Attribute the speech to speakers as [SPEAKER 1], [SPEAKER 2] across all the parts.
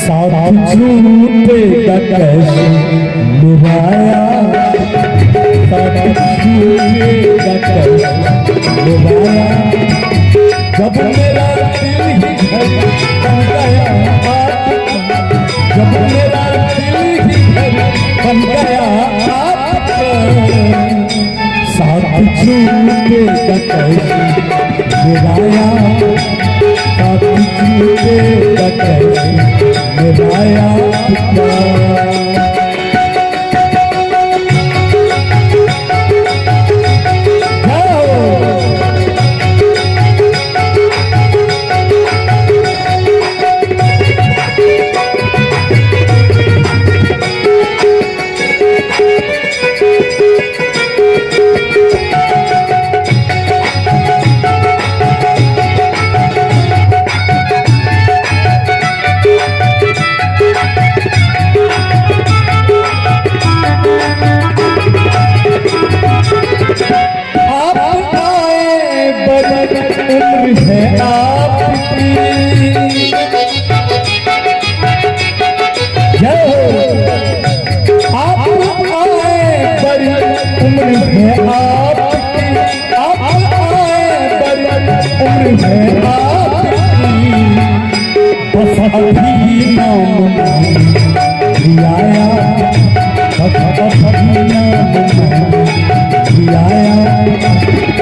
[SPEAKER 1] साथ झूठे का कैसे निभाया, साथ झूठे का कैसे निभाया। जब मेरा दिल ही घर बन गया, जब मेरा दिल ही घर बन गया, साथ झूठे का कैसे निभाया, साथ झूठे का कैसे निभाया।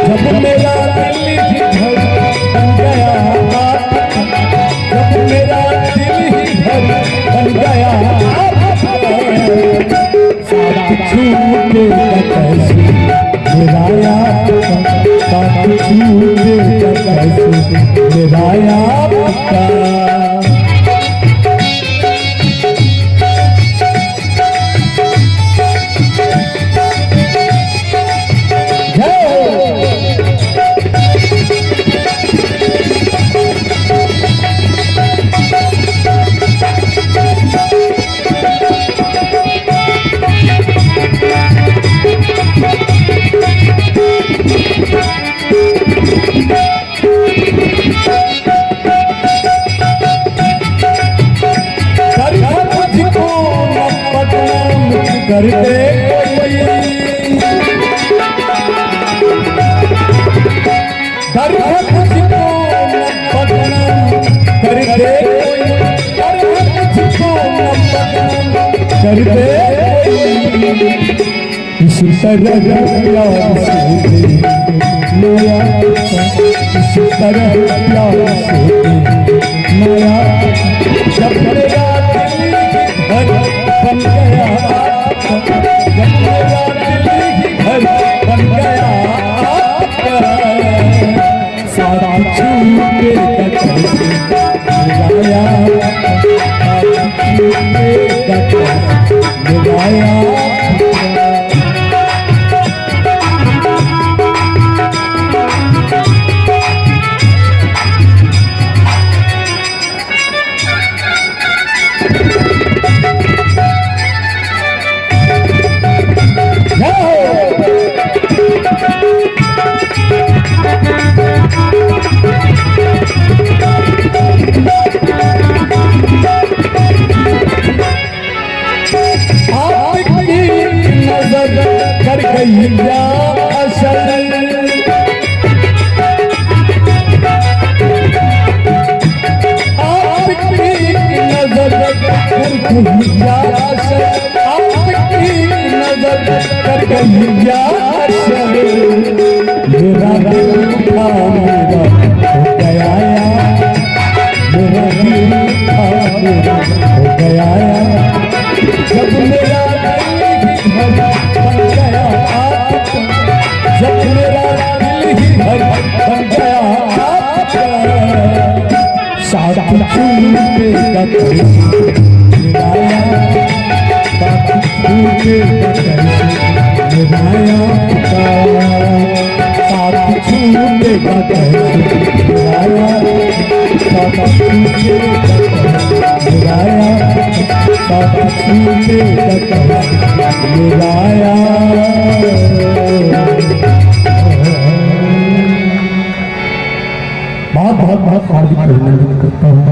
[SPEAKER 1] जब मेरा दिल ही घर बन गया, जब मेरा दिल ही घर बन गया, साथ झूठे का कैसे निभाया, साथ झूठे का कैसे निभाया। करते कोई दरहक जिको बदनाम करते कोई, दरहक जिको बदनाम करते कोई। इसी तरह प्यार से माया, इसी तरह प्यार से माया। जब मेरा दिल घर बन गया, जब मेरा दिल ही घर बन गया, साथ झूठे का कैसे निभाया, साथ झूठे का कैसे निभाया। कर गई क्या असल, आपकी नजर कर गई क्या असल, आपकी नजर कर गई क्या असल। मेरा दिल था मेरा हो गया, मेरा दिल था मेरा हो गया। जब मेरा जब मेरा दिल ही घर बन गया, साथ झूठे का कैसे निभाया, साथ झूठे का कैसे निभाया, साथ झूठे का कैसे निभाया, साथ झूठे का कैसे निभाया, साथ झूठे का कैसे निभाया। बहुत बहुत बहुत हार्दिक अभिनंदन करता हूँ।